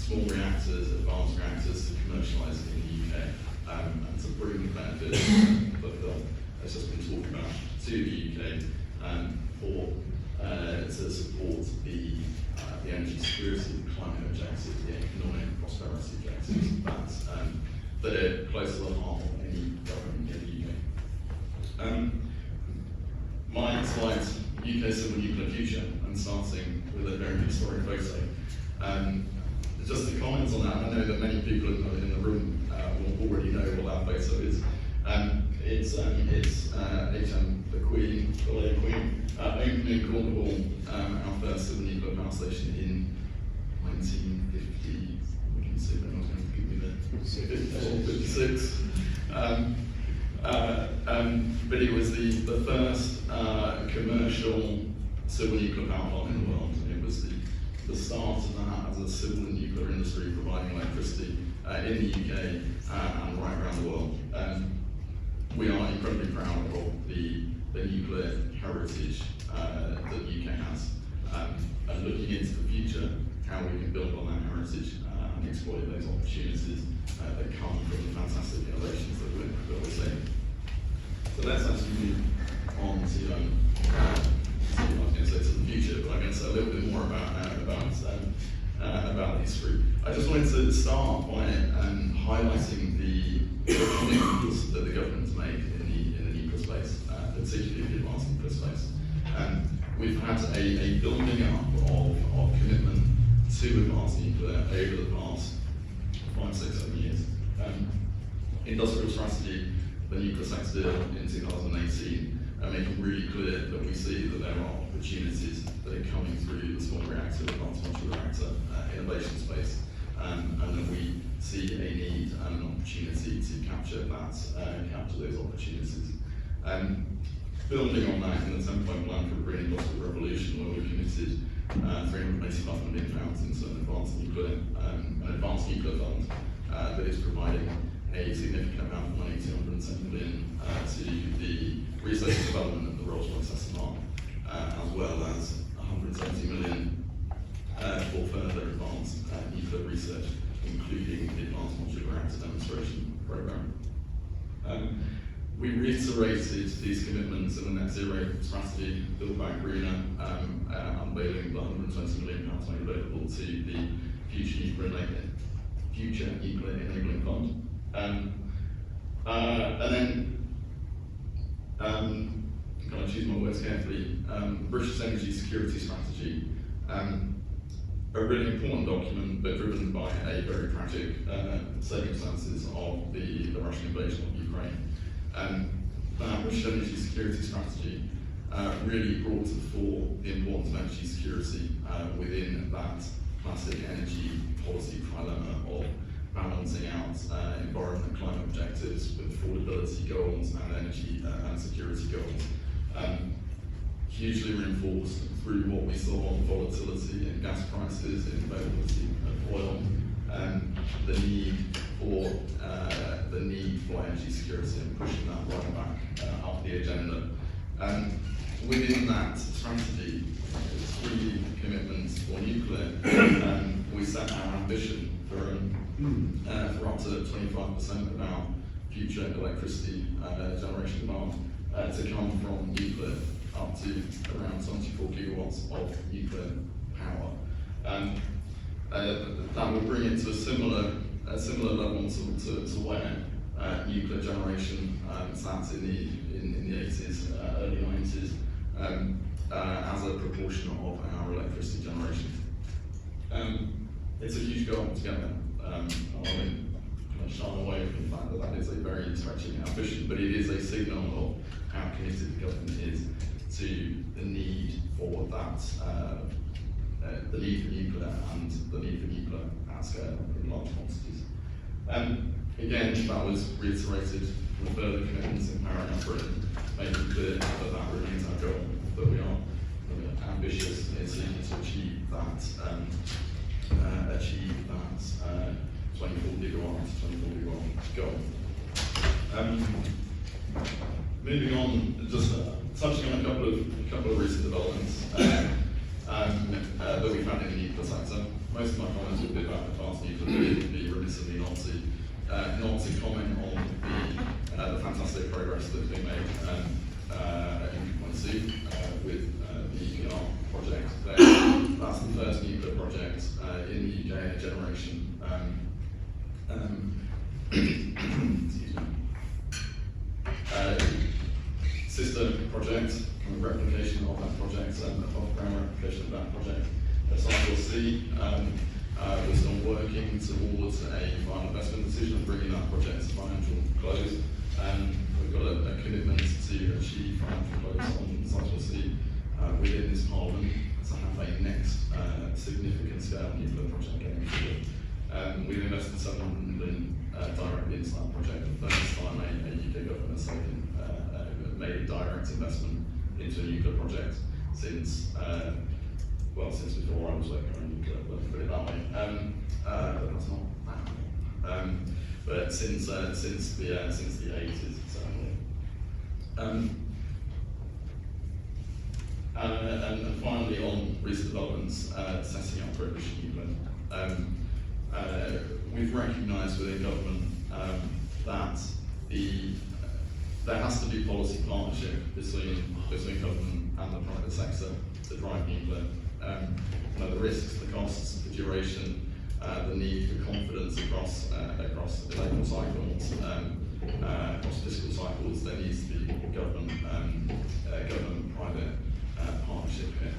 small reactors, advanced reactors to commercialise in the UK and to bring the benefits that Phil has just been talking about to the UK to support the energy security, the climate objectives, the economic prosperity objectives that are close to the heart of any government in the UK. My next slide, UK civil nuclear future, and starting with a very historic photo. Just to comment on that, I know that many people in the room will already know what that photo is. It's the Queen, the late Queen, opening Cornwall, our first civil nuclear power station in 1950. We can see when I was going to give me the 56. But it was the first commercial civil nuclear power plant in the world. It was the start of that as a civil and nuclear industry providing electricity in the UK and right around the world. We are incredibly proud of the nuclear heritage that the UK has, and looking into the future, how we can build on that heritage and exploit those opportunities that come from the fantastic innovations that we're seeing. So let's actually move on to I was going to say to the future, but I'm going to say a little bit more about the history. I just wanted to start by highlighting the commitments that the government's made in the nuclear space, particularly the advanced nuclear space. We've had a building up of commitment to advanced nuclear over the past 5, 6, 7 years. Industrial strategy, the nuclear sector in 2018, making really clear that we see that there are opportunities that are coming through the small reactor, advanced modular reactor innovation space, and that we see a need and an opportunity to capture those opportunities. Building on that in the 10-point plan for a green industrial revolution, where we committed £385 million into an advanced nuclear fund that is providing a significant amount of money, £210 million, to the research and development of the Rolls-Royce SMR, as well as £170 million for further advanced nuclear research, including the Advanced Modular Reactor Demonstration Programme. We reiterated these commitments in the net zero strategy, Build Back Greener, unveiling the £120 million made available to the Future Nuclear Enabling Fund. And then, I've got to choose my words carefully, British Energy Security Strategy, a really important document, but driven by a very tragic circumstances of the Russian invasion of Ukraine. That British Energy Security Strategy really brought to the fore the importance of energy security within that classic energy policy trilemma of balancing out environment and climate objectives with affordability goals and energy and security goals. Hugely reinforced through what we saw on volatility in gas prices, in availability of oil, the need for energy security and pushing that right back up the agenda. Within that strategy, 3 commitments for nuclear, we set our ambition for up to 25% of our future electricity generation demand to come from nuclear, up to around 74 gigawatts of nuclear power. That will bring it to a similar level to where nuclear generation sat in the 80s, early 90s, as a proportion of our electricity generation. It's a huge goal to get there. I won't shy away from the fact that that is a very stretching ambition, but it is a signal of how committed the government is to the need for that, the need for nuclear and the need for nuclear at scale in large quantities. Again, that was reiterated with further commitments empowering our Britain, making clear that remains our goal, that we are ambitious in seeking to achieve that 24 gigawatt goal. Moving on, just touching on a couple of recent developments. that we found in the nuclear sector. Most of my comments will be about advanced nuclear, but it would be remiss of me not to comment on the fantastic progress that's been made at Hinkley with the EPR project there. That's the first nuclear project in the UK in a generation. Excuse me. Sister project, kind of replication of that project, above ground replication of that project. Cycle C, we're still working towards a final investment decision and bringing that project to financial close. We've got a commitment to achieve financial close on Cycle C within this Parliament to have a next significant scale nuclear project going forward. We've invested 700 million directly into that project. The first time a UK government has made a direct investment into a nuclear project since since before I was working on nuclear, let's put it that way. But that's not that way. But since the 80s, certainly. And finally, on recent developments, setting up British nuclear. We've recognised within government that there has to be policy partnership between government and the private sector to drive nuclear. The risks, the costs, the duration, the need for confidence across electoral cycles, across fiscal cycles. There needs to be government-private partnership here.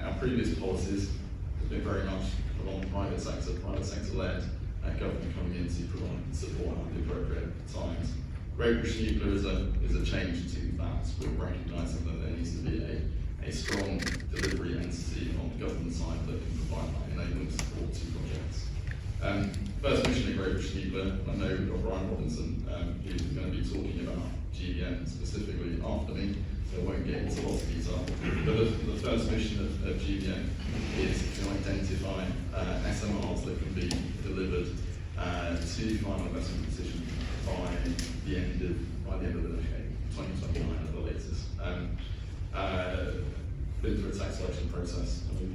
Our previous policies have been very much along the private sector-led, government coming in to provide support at the appropriate times. Great British Nuclear is a change to that. We're recognising that there needs to be a strong delivery entity on the government side that can provide that enabling support to projects. First mission at Great British Nuclear, I know we've got Brian Robinson, who's going to be talking about GBN specifically after me, so I won't get into lots of detail. But the first mission of GBN is to identify SMRs that can be delivered to final investment decision by the end of the decade, 2029 at the latest. Been through a site selection process, and we've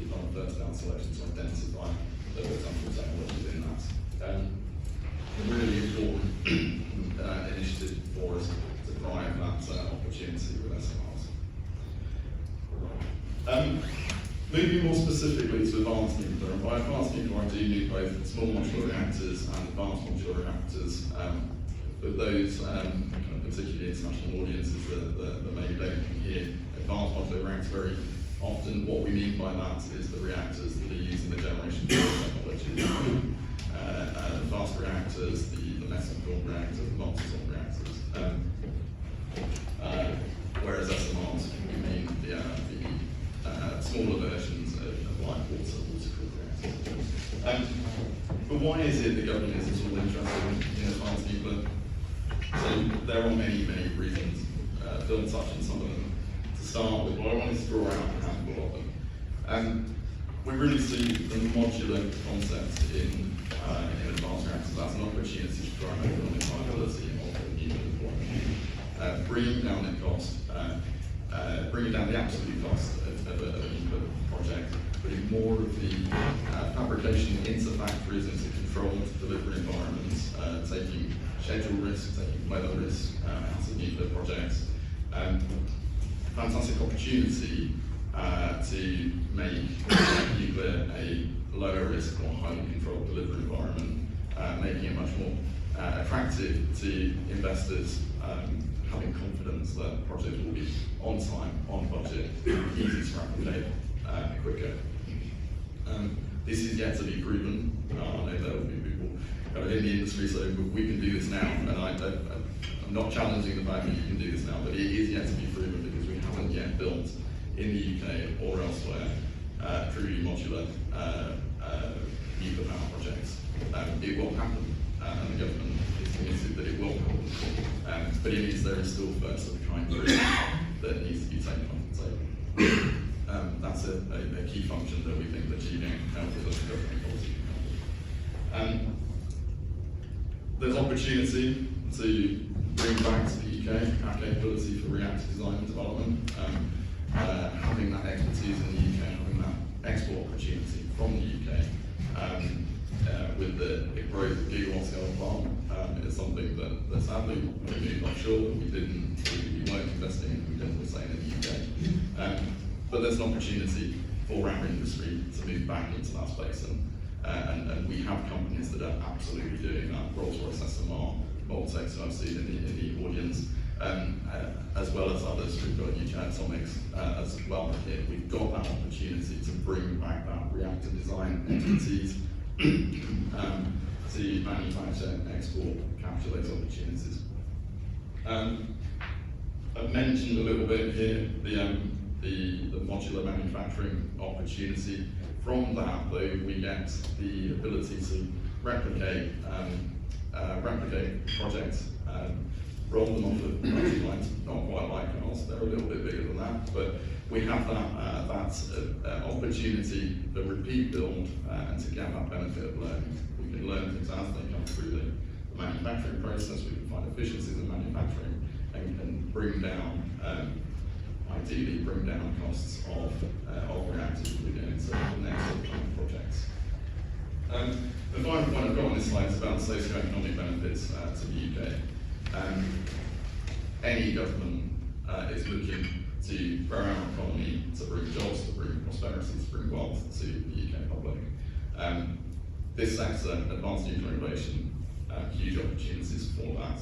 done a first down selection to identify the potential technologies in that. A really important initiative for us to drive that opportunity with SMRs. Moving more specifically to advanced nuclear, and by advanced nuclear I do mean both small modular reactors and advanced modular reactors. For those particularly international audiences that maybe don't hear advanced modular reactors very often, what we mean by that is the reactors that are using the generation technology. Advanced reactors, the metal-filled reactors, the multi-salt reactors. Whereas SMRs, we mean the smaller versions of light water-cooled reactors. But why is it the government is at all interested in advanced nuclear? So there are many reasons. Phil touched on some of them to start with, but I wanted to draw out a handful of them. We really see the modular concept in advanced reactors as an opportunity to drive economic viability of nuclear deployment. Bringing down the cost, bringing down the absolute cost of a nuclear project, putting more of the fabrication into factories, into controlled delivery environments, taking schedule risk, taking weather risk out of nuclear projects. Fantastic opportunity to make nuclear a lower risk, more highly controlled delivery environment, making it much more attractive to investors, having confidence that projects will be on time, on budget, easy to replicate, quicker. This is yet to be proven. I know there will be people in the industry, so we can do this now, and I'm not challenging the fact that you can do this now, but it is yet to be proven because we haven't yet built in the UK or elsewhere truly modular nuclear power projects. It will happen, and the government is committed that it will happen, but it means there is still first of a kind risk that needs to be taken off the table. That's a key function that we think that GBN can help with as a government policy. There's opportunity to bring back to the UK our capability for reactor design and development. Having that expertise in the UK something that sadly we moved offshore, that we weren't investing in, we didn't stay in the UK. But there's an opportunity for our industry to move back into that space, and we have companies that are absolutely doing that. Rolls-Royce, SMR, Moltex, who I've seen in the audience, as well as others. We've got UK Atomics as well here. We've got that opportunity to bring back that reactor design expertise to manufacture and export, capture those opportunities. I've mentioned a little bit here the modular manufacturing opportunity. From that, though, we get the ability to replicate projects, roll them off of production lines, not quite like ours, they're a little bit bigger than that, but we have that opportunity for repeat build and to get that benefit of learning. We can learn things as they come through the manufacturing process, we can find efficiencies in manufacturing and bring down, ideally bring down costs of reactors we get into the next projects. The final point I've got on this slide is about socio-economic benefits to the UK. Any government is looking to grow our economy, to bring jobs, to bring prosperity, to bring wealth to the UK public. This sector, advanced nuclear innovation, huge opportunities for that.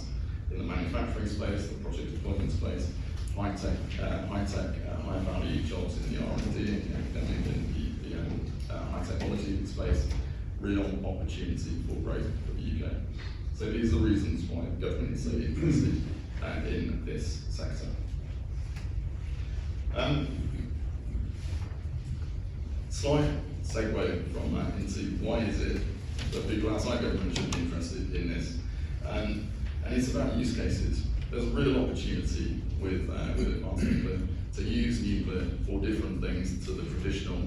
In the manufacturing space, the project deployment space, high-tech, high value jobs in the R&D, in the academic, in the high technology space, real opportunity for growth for the UK. So these are the reasons why the government is so interested in this sector. Slight segue from that into why is it that people outside government should be interested in this? And it's about use cases. There's a real opportunity with advanced nuclear to use nuclear for different things to the traditional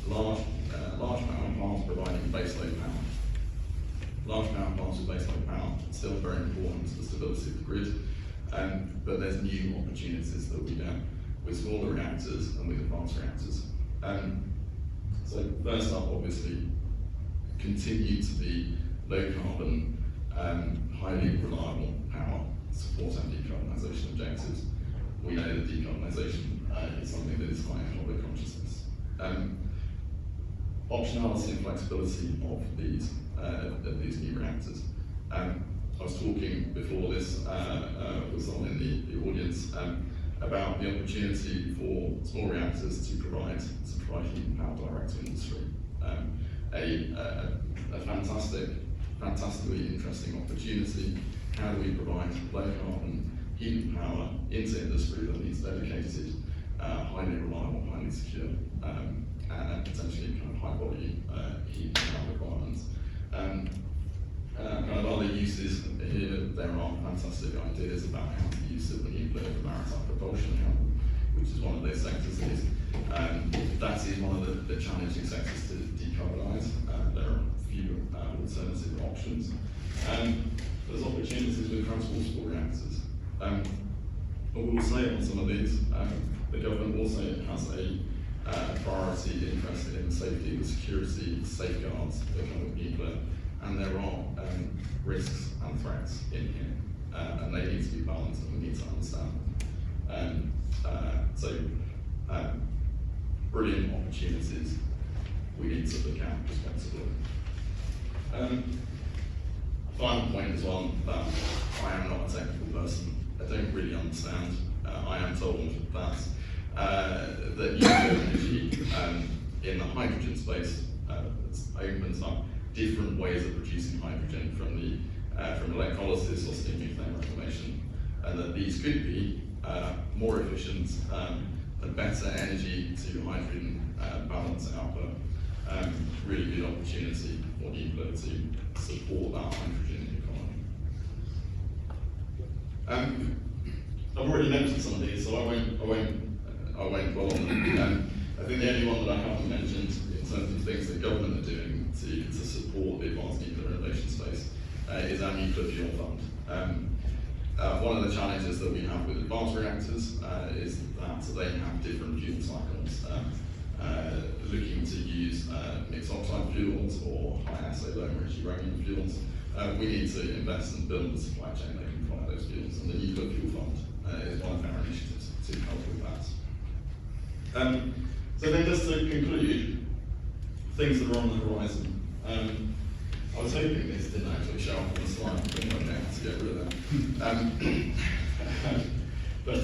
large power plants providing baseload power. Large power plants with baseload power still very important to the stability of the grid, but there's new opportunities that we get with smaller reactors and with advanced reactors. So first up, obviously, continue to be low carbon, highly reliable power to support our decarbonisation objectives. We know that decarbonisation is something that is high in public consciousness. Optionality and flexibility of these new reactors. I was talking before this was on in the audience about the opportunity for small reactors to provide heat and power direct to industry. A fantastically interesting opportunity. How do we provide low carbon heat and power into industry that needs dedicated, highly reliable, highly secure, and potentially kind of high volume heat and power requirements. And other uses here, there are fantastic ideas about how to use civil nuclear for maritime propulsion, which is one of those sectors that is. That is one of the challenging sectors to decarbonise. There are few alternative options. There's opportunities with transportable reactors. But we will say on some of these, the government also has a priority interest in the safety, the security, the safeguards that come with nuclear, and there are risks and threats in here, and they need to be balanced, and we need to understand them. Brilliant opportunities we need to look at responsibly. Final point is one that I am not a technical person. I don't really understand. I am told that nuclear energy in the hydrogen space opens up different ways of producing hydrogen from electrolysis or steam methane reclamation, and that these could be more efficient and better energy to hydrogen balance output. Really good opportunity for nuclear to support that hydrogen economy. I've already mentioned some of these, so I won't dwell on them. I think the only one that I haven't mentioned in terms of things that government are doing to support the advanced nuclear innovation space is our nuclear fuel fund. One of the challenges that we have with advanced reactors is that they have different fuel cycles. Looking to use mixed oxide fuels or high assay low enriched uranium fuels we need to invest and build the supply chain that can provide those fuels, and the Nuclear Fuel Fund is one of our initiatives to help with that. So then just to conclude, things that are on the horizon. I was hoping this didn't actually show up on the slide, but I don't know how to get rid of that. But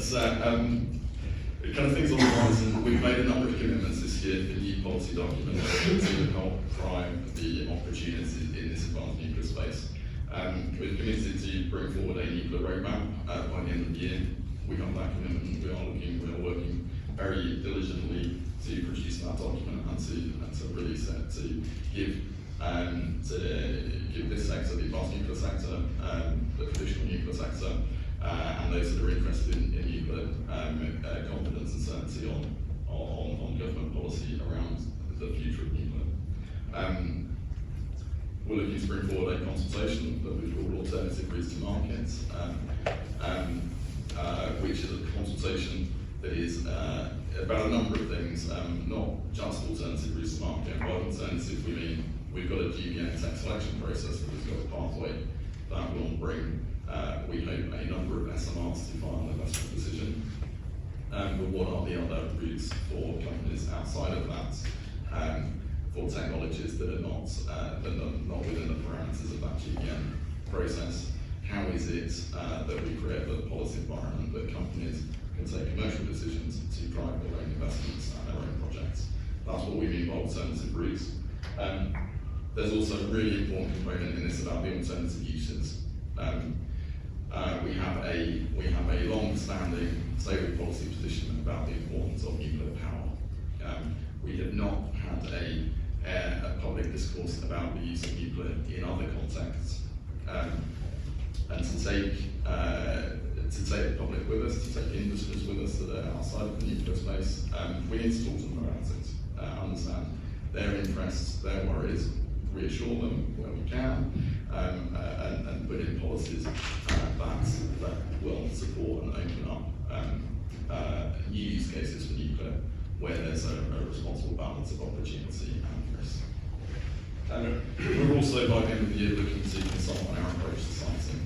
kind of things on the horizon, we've made a number of commitments this year for new policy documents to help drive the opportunities in this advanced nuclear space. We've committed to bring forward a nuclear roadmap by the end of the year. We have that commitment. We are working very diligently to produce that document and to release it, to give this sector, the advanced nuclear sector, the traditional nuclear sector, and those that are interested in nuclear, confidence and certainty on government policy around the future of nuclear. We're looking to bring forward a consultation that we've called Alternative Routes to Markets, which is a consultation that is about a number of things, not just alternative routes to market. By alternative, we mean we've got a GBN tech selection process that has got a pathway that will bring, we hope, a number of SMRs to final investment decision. But what are the other routes for companies outside of that, for technologies that are not within the parameters of that GBN process? How is it that we create the policy environment that companies can take commercial decisions to drive their own investments and their own projects? That's what we mean by alternative routes. There's also a really important component in this about the alternative uses. We have a long-standing stable policy position about the importance of nuclear power. We have not had a public discourse about the use of nuclear in other contexts. And to take the public with us, to take industries with us that are outside of the nuclear space, we need to talk to them about it, understand their interests, their worries, reassure them where we can, and put in policies that will support and open up new use cases for nuclear, where there's a responsible balance of opportunity and risk. We're also, by the end of the year, looking to consult on our approach to siting.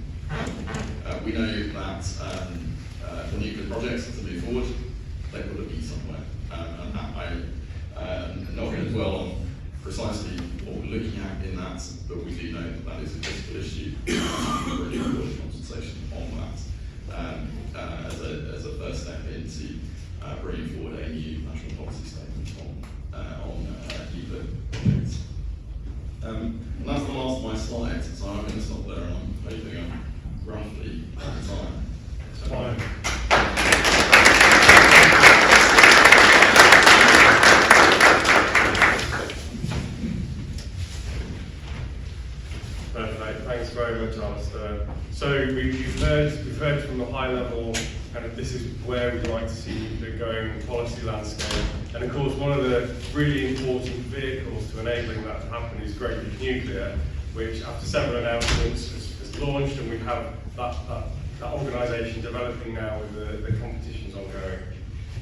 We know that for nuclear projects to move forward, they've got to be somewhere. And that not going to dwell on precisely what we're looking at in that, but we do know that is a critical issue. We're really important consultation on that as a first step into bringing forward a new national policy statement on nuclear projects. And that's the last of my slides, so I'm going to stop there, and I'm hoping I'm roughly at time. Fine. Perfect. Thanks very much, Alistair. So we've heard from the high level, kind of this is where we'd like to see the going policy landscape. And of course, one of the really important vehicles to enabling that to happen is Great Leap Nuclear, which after several announcements has launched, and we have that organisation developing now with the competitions ongoing.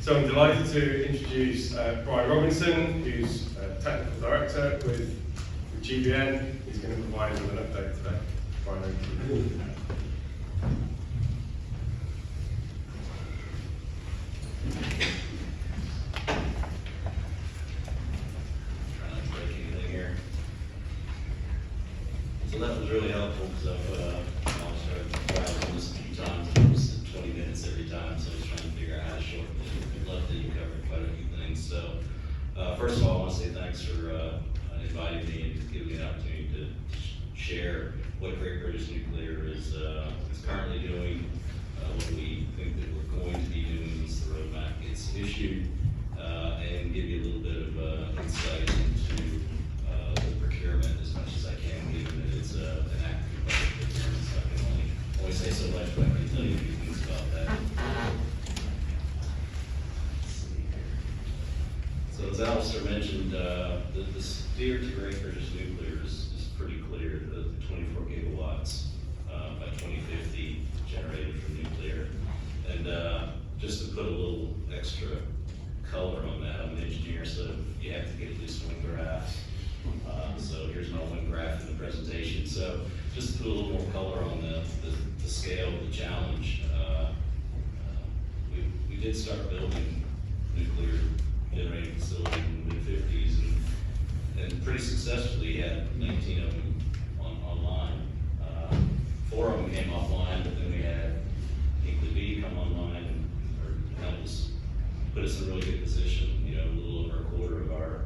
So I'm delighted to introduce Brian Robinson, who's Technical Director with GBN. He's going to provide us with an update today. Brian, over to you. So that was really helpful because I've also browsed this a few times. It was 20 minutes every time, so I was trying to figure out how to shorten it. I'd love that you covered quite a few things. So first of all, I want to say thanks for inviting me and giving me an opportunity to share what Great British Nuclear is currently doing, what we think that we're going to be doing once the roadmap gets issued, and give you a little bit of insight into the procurement as much as I can, given that it's an active public procurement, so I can only say so much, but I can tell you a few things about that. Let's see here. So as Alistair mentioned, the steer to Great British Nuclear is pretty clear. The 24 gigawatts by 2050 generated from nuclear. And just to put a little extra color on that, I'm an engineer, so you have to get at least one graph. So here's my one graph in the presentation. So just to put a little more color on the scale of the challenge, we did start building nuclear generating facilities in the mid-50s and pretty successfully had 19 of them online. 4 of them came offline, but then we had Hinkley B come online and help us put us in a really good position. You know, a little over a quarter of our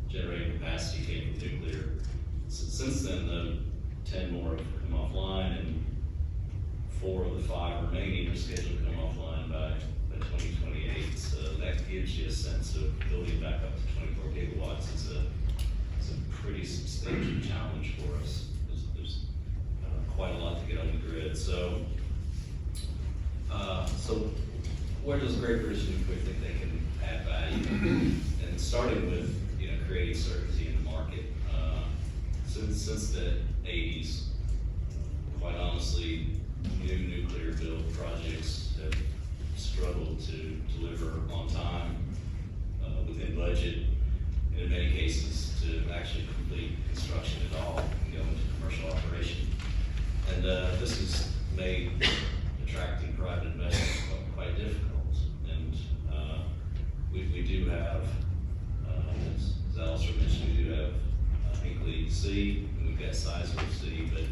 generating capacity came from nuclear. Since then, the 10 more have come offline, and 4 of the 5 remaining are scheduled to come offline by 2028. So that gives you a sense of building back up to 24 gigawatts. It's a pretty substantial challenge for us. There's quite a lot to get on the grid. So where does Great British Nuclear think they can add value? And starting with creating certainty in the market. Since the 80s, quite honestly, new nuclear build projects have struggled to deliver on time, within budget, and in many cases to actually complete construction at all and go into commercial operation. And this has made attracting private investment quite difficult. And we do have, as Alistair mentioned, we do have Hinkley C, and we've got Sizewell C, but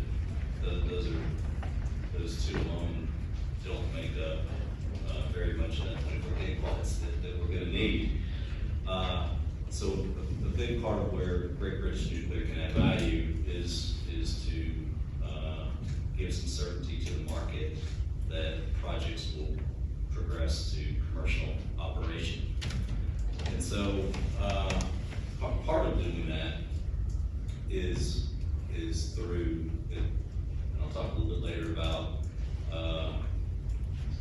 those two alone don't make up very much of that 24 gigawatts that we're going to need. So a big part of where Great British Nuclear can add value is to give some certainty to the market that projects will progress to commercial operation. And so part of doing that is through, and I'll talk a little bit later about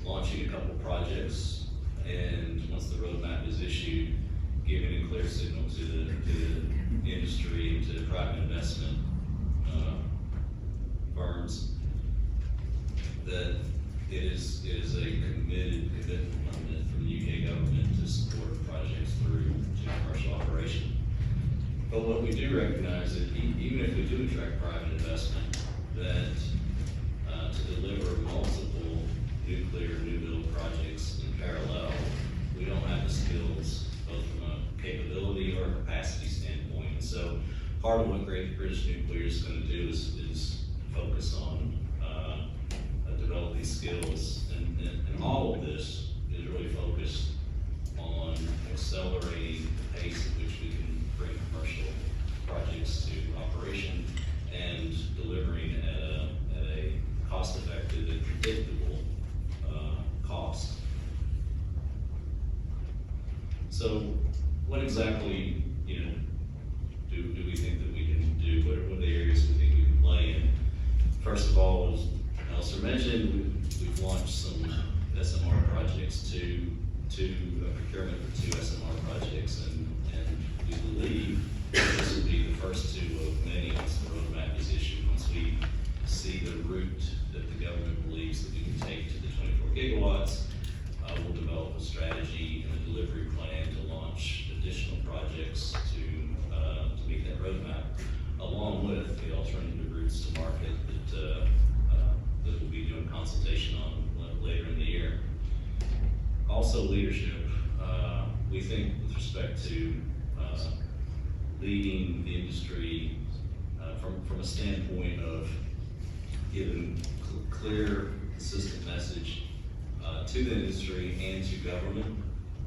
launching a couple of projects, and once the roadmap is issued, giving a clear signal to the industry and to the private investment firms that it is a commitment from the UK government to support projects through to commercial operation. But what we do recognize is even if we do attract private investment, that to deliver multiple nuclear new build projects in parallel, we don't have the skills both from a capability or a capacity standpoint. And so part of what Great British Nuclear is going to do is focus on develop these skills, and all of this is really focused on accelerating the pace at which we can bring commercial projects to operation and delivering at a cost-effective and predictable cost. So what exactly do we think that we can do? What are the areas we think we can play in? First of all, as Alistair mentioned, we've launched some SMR projects to procurement for 2 SMR projects, and we believe this will be the first 2 of many once the roadmap is issued. Once we see the route that the government believes that we can take to the 24 gigawatts, we'll develop a strategy and a delivery plan to launch additional projects to meet that roadmap, along with the alternative routes to market that we'll be doing consultation on later in the year. Also, leadership. We think with respect to leading the industry from a standpoint of giving clear, consistent message to the industry and to government,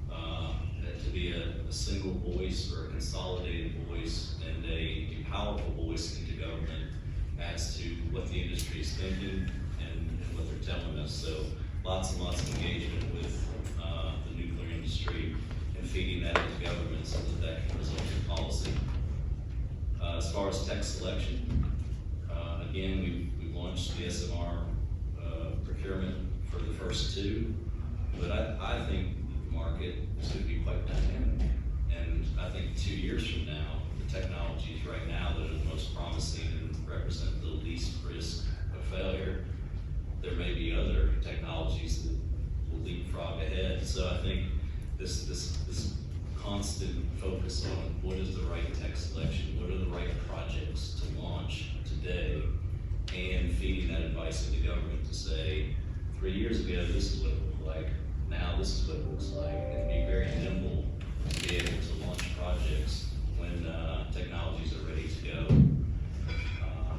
to be a single voice or a consolidated voice and a powerful voice into government as to what the industry is thinking and what they're telling us. So lots and lots of engagement with the nuclear industry and feeding that into government so that can result in policy. As far as tech selection, again, we've launched the SMR procurement for the first 2, but I think the market is going to be quite dynamic. And I think 2 years from now, the technologies right now that are the most promising and represent the least risk of failure, there may be other technologies that will leapfrog ahead. So I think this constant focus on what is the right tech selection, what are the right projects to launch today, and feeding that advice into government to say, 3 years ago, this is what it looked like, now this is what it looks like, and be very nimble to be able to launch projects when technologies are ready to go.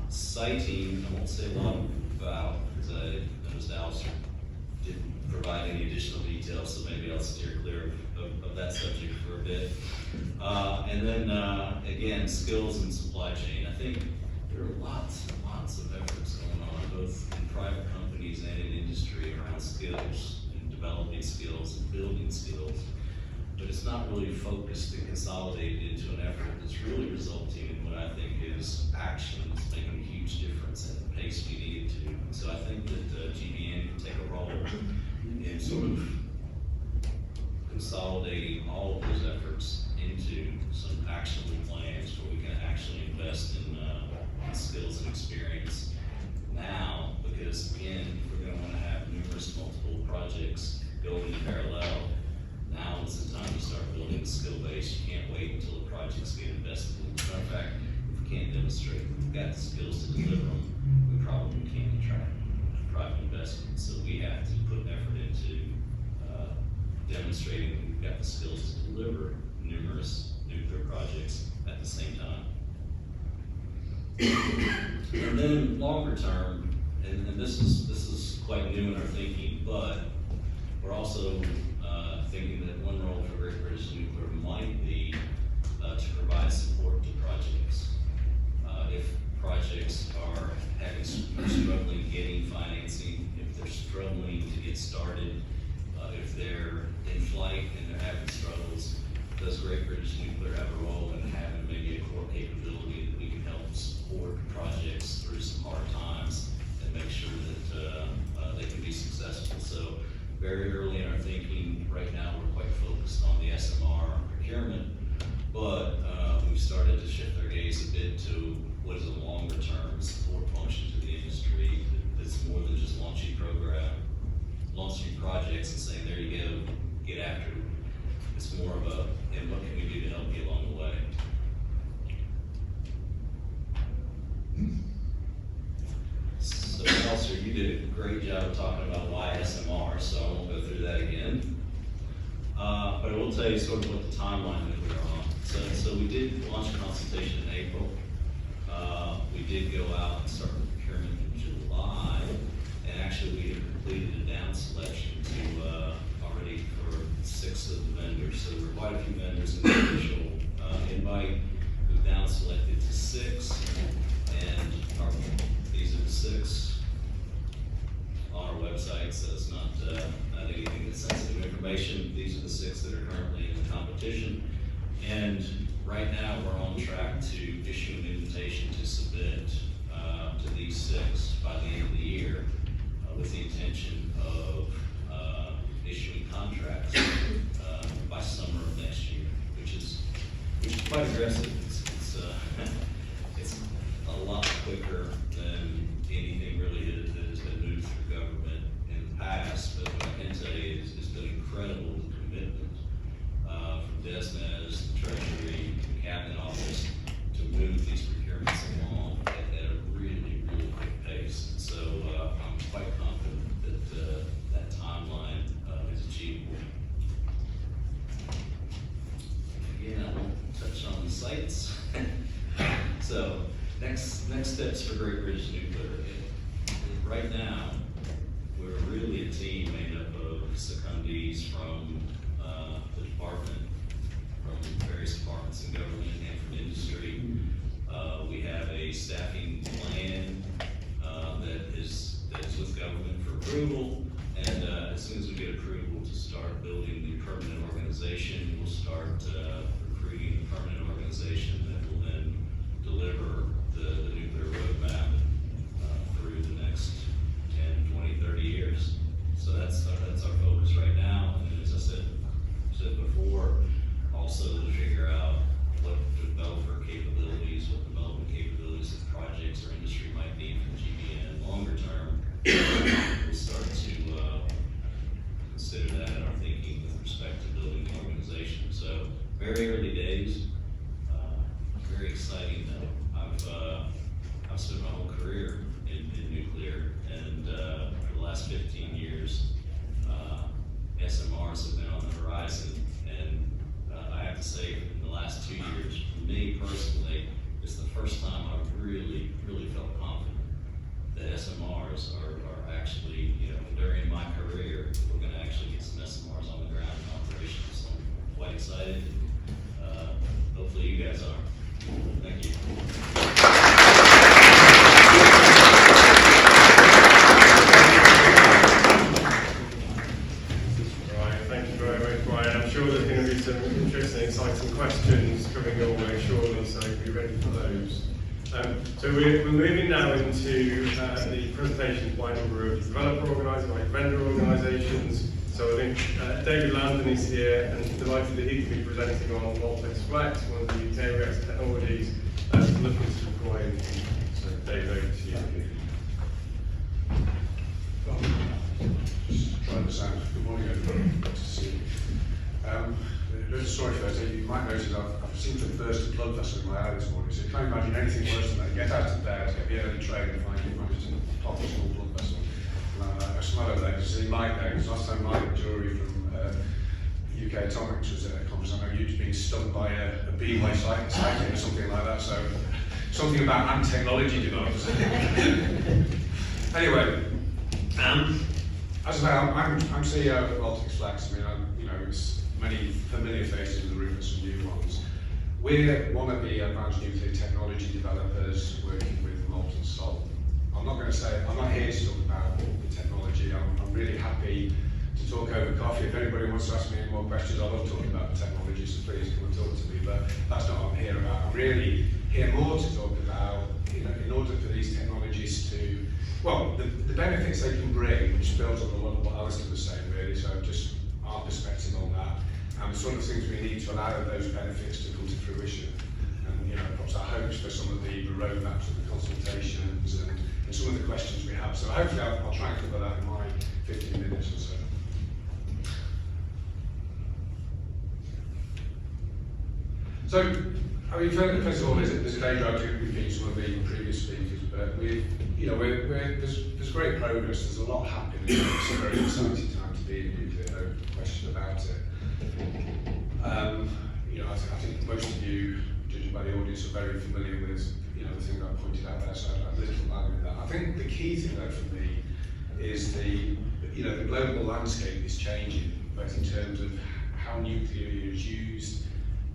Citing, I won't say a lot about, because I noticed Alistair didn't provide any additional details, so maybe I'll steer clear of that subject for a bit. And then, again, skills and supply chain. I think there are lots and lots of efforts going on, both in private companies and in industry around skills, and developing skills and building skills. But it's not really focused and consolidated into an effort that's really resulting in what I think is action that's making a huge difference at the pace we need it to. And so I think that GBN can take a role in sort of consolidating all of those efforts into some actionable plans where we can actually invest in skills and experience now, because again, we're going to want to have numerous multiple projects going in parallel. Now is the time to start building the skill base. You can't wait until the projects get invested in. As a matter of fact, if we can't demonstrate we've got the skills to deliver them, we probably can't attract private investment. So we have to put effort into demonstrating that we've got the skills to deliver numerous nuclear projects at the same time. And then longer term, and this is quite new in our thinking, but we're also thinking that one role for Great British Nuclear might be to provide support to projects. If projects are struggling getting financing, if they're struggling to get started, if they're in flight and they're having struggles, does Great British Nuclear have a role in having maybe a core capability that we can help support projects through some hard times and make sure that they can be successful? So very early in our thinking, right now we're quite focused on the SMR procurement, but we've started to shift our gaze a bit to what is a longer term support function to the industry that's more than just launching projects and saying, there you go, get after it. It's more of a, and what can we do to help you along the way? So Alistair, you did a great job of talking about why SMR, so I won't go through that again. But I will tell you sort of what the timeline that we're on. So we did launch a consultation in April. We did go out and start the procurement in July, and actually we have completed a down selection to already for 6 of the vendors. So there were quite a few vendors in the initial invite. We've down selected to 6, and these are the 6 on our website, so it's not anything that's sensitive information. These are the 6 that are currently in the competition. And right now we're on track to issue an invitation to submit to these 6 by the end of the year with the intention of issuing contracts by summer of next year, which is quite aggressive. It's a lot quicker than anything really that has been moved through government in the past. But what I can tell you is it's been incredible commitment from DESNZ, the Treasury, the Cabinet Office to move these procurements along at a really, really quick pace. So I'm quite confident that that timeline is achievable. Again, I won't touch on the sites. So next steps for Great British Nuclear. Right now, we're really a team made up of secondees from the department, from various departments in government and from industry. We have a staffing plan that is with government for approval, and as soon as we get approval to start building the permanent organization, we'll start recruiting the permanent organization that will then deliver the nuclear roadmap through the next 10, 20, 30 years. So that's our focus right now. And as I said before, also to figure out what developer capabilities, what development capabilities of projects or industry might need from GBN longer term. We'll start to consider that in our thinking with respect to building the organization. So very early days, very exciting though. I've spent my whole career in last 15 years, SMRs have been on the horizon, and I have to say, in the last 2 years, for me personally, it's the first time I've really felt confident that SMRs are actually, during my career, we're going to actually get some SMRs on the ground in operation. So I'm quite excited. Hopefully you guys are. Thank you. Right, thank you very much, Brian. I'm sure there's going to be some interesting, exciting questions coming your way shortly, so be ready for those. So we're moving now into the presentations by a number of developer organisations, like vendor organisations. So I think David Landon is here, and delighted that he can be presenting on Moltex Flex, one of the UK reactor technologies, looking to deploy anything. So David, over to you. Well, just trying this out. Good morning, everybody. Good to see you. Sorry first, you might notice I've seemed to burst a blood vessel in my eye this morning, so you can't imagine anything worse than that. Get out of bed, get the early train, and find you managed to pop a small blood vessel. I smell over there to see Mike there, because last time Mike, the jury from UK Atomics, was at a conference. I know you'd been stung by a bee by cycling or something like that, so something about ant technology developers. Anyway, as I say, I'm CEO of Moltex Flex. I mean, it's many familiar faces in the room and some new ones. We're one of the advanced nuclear technology developers working with molten salt. I'm not here to talk about the technology. I'm really happy to talk over coffee. If anybody wants to ask me any more questions, I love talking about the technology, so please come and talk to me, but that's not what I'm here about. I'm really here more to talk about, in order for these technologies to, well, the benefits they can bring, which builds on a lot of what Alistair was saying really, so just our perspective on that, and the sort of things we need to allow those benefits to come to fruition. And perhaps our hopes for some of the roadmaps and the consultations and some of the questions we have. So hopefully I'll try and cover that in my 15 minutes or so. So, I mean, first of all, there's a danger I do repeat some of the previous speakers, but there's great progress. There's a lot happening. It's a very exciting time to be in nuclear, no question about it. I think most of you, judging by the audience, are very familiar with the thing I pointed out there, so I've little value in that. I think the key thing though for me is the global landscape is changing, both in terms of how nuclear is used,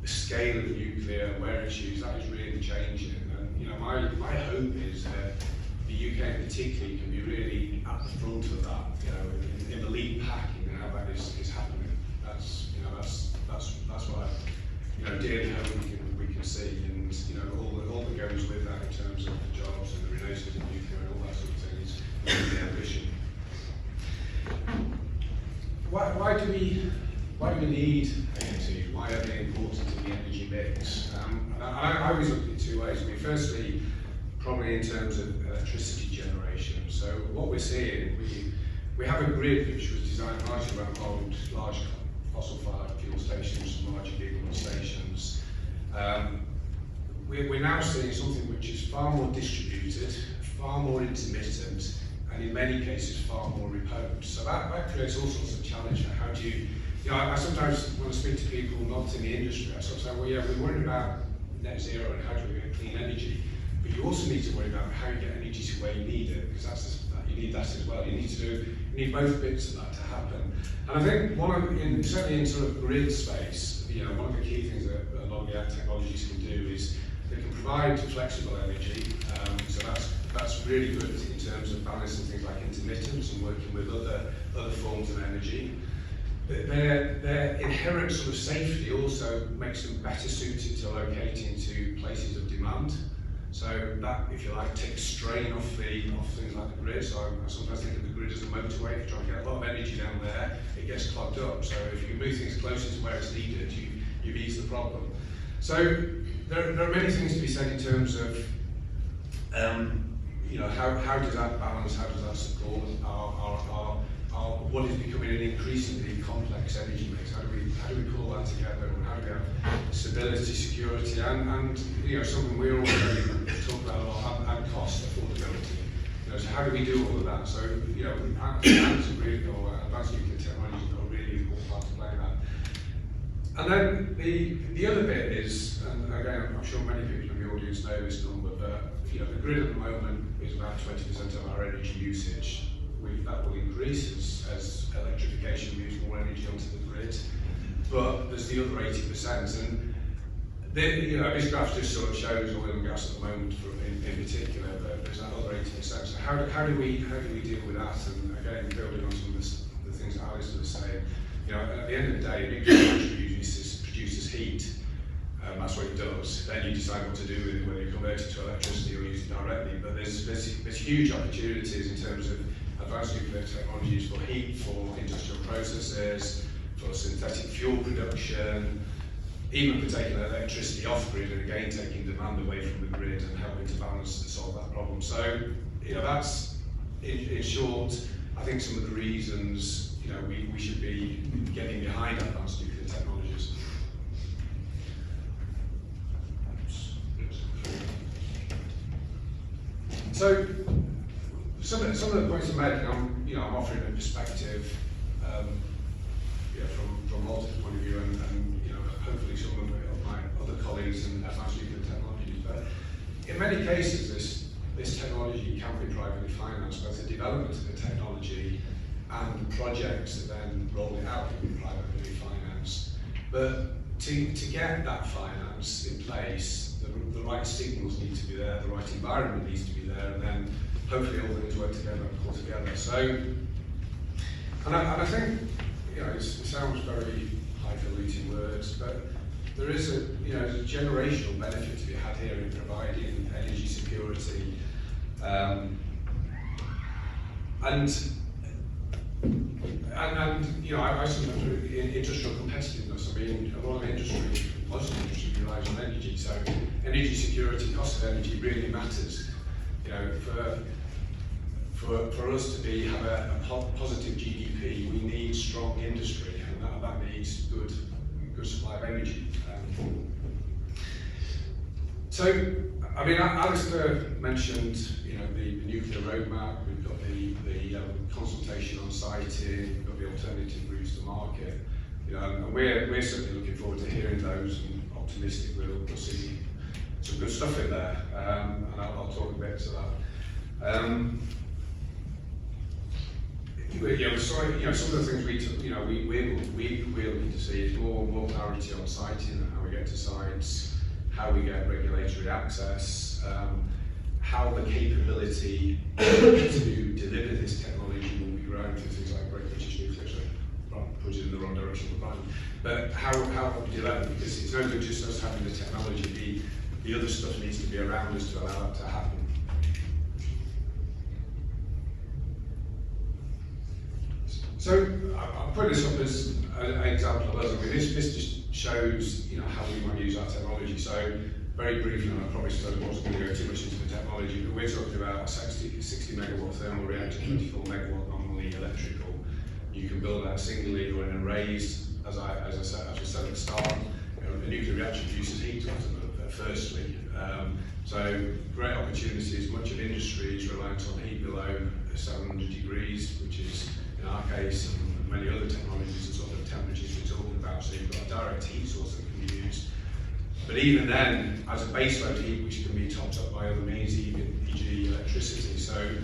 the scale of nuclear, where it's used. That is really changing. And my hope is that the UK in particular can be really at the front of that, in the lead pack in how that is happening. That's what I dearly hope we can see, and all that goes with that in terms of the jobs and the relations of nuclear and all that sort of thing is the ambition. Why do we need ANTs? Why are they important in the energy mix? I always look at it two ways. I mean, firstly, probably in terms of electricity generation. So what we're seeing, we have a grid which was designed largely around old, large fossil-fired fuel stations, some larger gigawatt stations. We're now seeing something which is far more distributed, far more intermittent, and in many cases far more remote. So that creates all sorts of challenge for how do you, I sometimes when I speak to people not in the industry, I sort of say, well, yeah, we're worried about net zero and how do we get clean energy, but you also need to worry about how you get energy to where you need it, because you need that as well. You need both bits of that to happen. And I think certainly in sort of grid space, one of the key things that a lot of the technologies can do is they can provide flexible energy. So that's really good in terms of balancing things like intermittence and working with other forms of energy. But their inherent sort of safety also makes them better suited to locating to places of demand. So that, if you like, takes strain off things like the grid. So I sometimes think of the grid as a motorway. If you try and get a lot of energy down there, it gets clogged up. So if you can move things closer to where it's needed, you've eased the problem. So there are many things to be said in terms of how does that balance, how does that support what is becoming an increasingly complex energy mix? How do we pull that together? And how do we have stability, security, and something we all talk about a lot, and cost, affordability. so how do we do all of that? So, advanced nuclear technology has got a really important part to play in that. And then the other bit is, and again, I'm sure many people in the audience know this number, but the grid at the moment is about 20% of our energy usage. That will increase as electrification moves more energy onto the grid, but there's the other 80%. And this graph just sort of shows oil and gas at the moment, in particular, but there's that other 80%. So how do we deal with that? And again, building on some of the things that Alistair was saying, at the end of the day, nuclear produces heat. That's what it does. Then you decide what to do with it, whether you convert it to electricity or use it directly. But there's huge opportunities in terms of advanced nuclear technologies for heat, for industrial processes, for synthetic fuel production, even for taking electricity off grid and again taking demand away from the grid and helping to balance and solve that problem. So, that's in short, I think some of the reasons we should be getting behind advanced nuclear technologies. So, some of the points I'm making, I'm offering a perspective, from Moltex point of view, and hopefully some of my other colleagues in advanced nuclear technologies. But in many cases, this technology can be privately financed, both the development of the technology and the projects that then roll it out can be privately financed. But to get that finance in place, the right signals need to be there, the right environment needs to be there, and then hopefully all things work together and pull together. So, and I think, it sounds very highfalutin words, but there is a generational benefit to be had here in providing energy security, and I sometimes industrial competitiveness. I mean, a lot of industry, most of the industry relies on energy, so energy security, cost of energy really matters. For us to have a positive GDP, we need strong industry, and that needs good supply of energy. So, I mean, Alistair mentioned, the nuclear roadmap. We've got the consultation on siting. We've got the alternative routes to market. And we're certainly looking forward to hearing those, and optimistic we'll see some good stuff in there. And I'll talk a bit to that. Some of the things we'll need to see is more clarity on siting and how we get to sites, how we get regulatory access, how the capability to deliver this technology will be grown through things like Great British Nuclear. So, put it in the wrong direction, but how we do that, because it's no good just us having the technology. The other stuff needs to be around us to allow that to happen. So I'll put this up as an example of us. I mean, this just shows how we might use our technology. So very briefly, and I promised I wasn't going to go too much into the technology, but we're talking about a 60 megawatt thermal reactor, 24 megawatt nominally electrical. You can build that singly or in arrays, as I said at the start. A nuclear reactor produces heat firstly. So great opportunities. Much of industry is reliant on heat below 700 degrees, which is in our case, and many other technologies, the sort of temperatures we're talking about. So you've got a direct heat source that can be used. But even then, as a baseload heat, which can be topped up by other means, e.g. electricity. So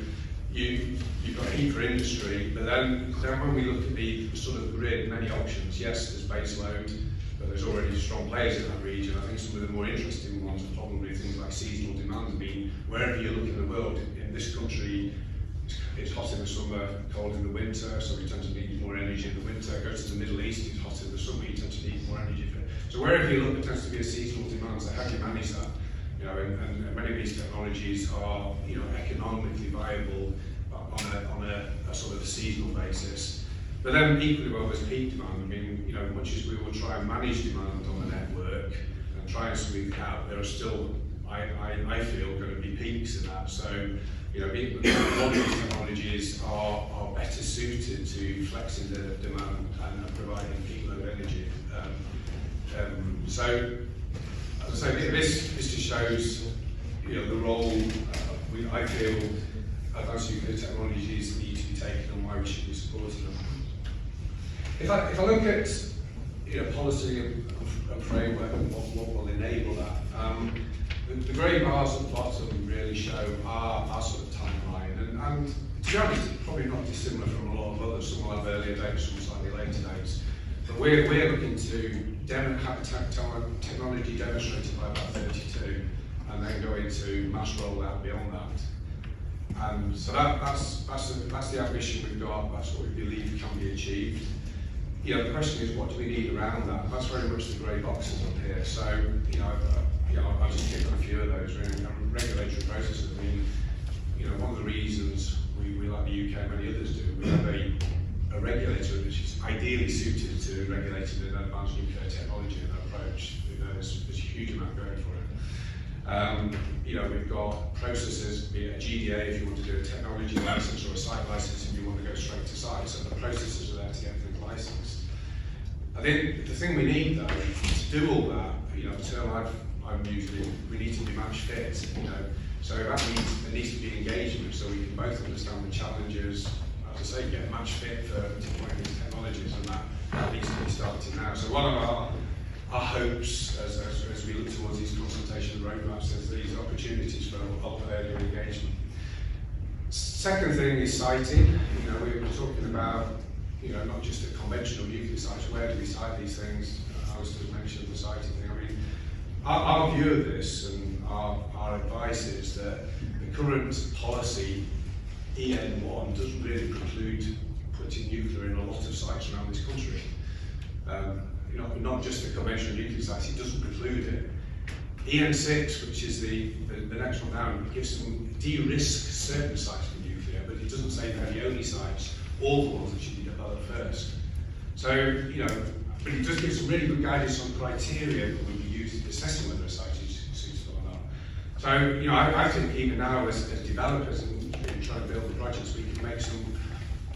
you've got heat for industry, but then when we look at the sort of grid, many options. Yes, there's baseload, but there's already strong players in that region. I think some of the more interesting ones are probably things like seasonal demand. I mean, wherever you look in the world, in this country, it's hot in the summer, cold in the winter, so we tend to need more energy in the winter. Go to the Middle East, it's hot in the summer, you tend to need more energy for it. So wherever you look, there tends to be a seasonal demand. So how do you manage that? And many of these technologies are, economically viable on a sort of a seasonal basis. But then equally well, there's peak demand. I mean, much as we will try and manage demand on the network and try and smooth it out, there are still, I feel, going to be peaks in that. So, a lot of these technologies are better suited to flexing the demand and providing peak load energy. So, as I say, this just shows, the role I feel advanced nuclear technologies need to be taken and why we should be supporting them. If I look at policy and framework and what will enable that, the grey bars at the bottom really show our sort of timeline, and to be honest, it's probably not dissimilar from a lot of others. Some will have earlier dates, some slightly later dates. But we're looking to have technology demonstrated by about 32, and then go into mass rollout beyond that. And so that's the ambition we've got. That's what we believe can be achieved. The question is, what do we need around that? That's very much the grey boxes up here. So, I'll just pick on a few of those. Really. Regulatory processes. I mean, one of the reasons we like the UK and many others do, we have a regulator which is ideally suited to regulating an advanced nuclear technology and approach. There's a huge amount going for it. We've got processes, be it a GDA if you want to do a technology license, or a site license if you want to go straight to site. So the processes are there to get things licensed. I think the thing we need though, to do all that, the term I'm using, we need to be match fit. So that means there needs to be engagement, so we can both understand the challenges, as I say, get match fit for deploying these technologies, and that needs to be started now. So one of our hopes as we look towards these consultation roadmaps is these opportunities for earlier engagement. Second thing is siting. We're talking about not just a conventional nuclear sites. Where do we site these things? Alistair mentioned the siting thing. I mean, our view of this and our advice is that the current policy, EN1, doesn't really preclude putting nuclear in a lot of sites around this country. Not just the conventional nuclear sites, it doesn't preclude it. EN6, which is the next one down, gives them de-risk certain sites for nuclear, but it doesn't say they're the only sites, all the ones that should be developed first. So, but it does give some really good guidance on criteria that will be used in assessing whether a site is suitable or not. So, I think even now as developers and trying to build the projects, we can make some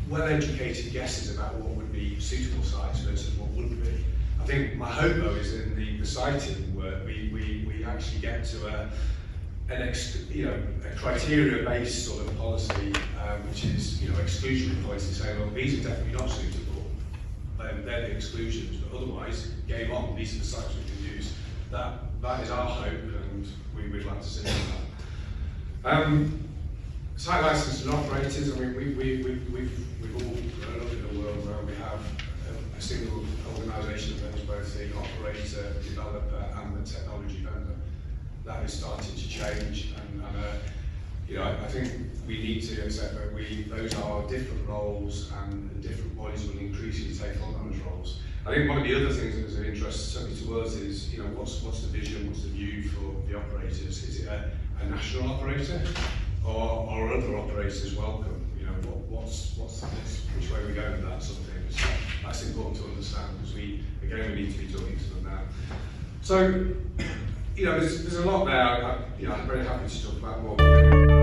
well-educated guesses about what would be suitable sites versus what wouldn't be. I think my hope though is in the siting work we actually get to a criteria-based sort of policy, which is exclusionary policy, saying, well, these are definitely not suitable. They're the exclusions, but otherwise, game on. These are the sites we can use. That is our hope, and we'd like to see that. Site licenses and operators. I mean, we've all grown up in a world where we have a single organisation that is both the operator, developer, and the technology vendor. That is starting to change, and I think we need to accept that those are different roles, and different bodies will increasingly take on those roles. I think one of the other things that is of interest, certainly to us, is what's the vision, what's the view for the operators? Is it a national operator, or are other operators welcome? Which way we're going with that sort of thing? That's important to understand, because we need to be talking to them now. So, there's a lot there. I'm very happy to talk about more.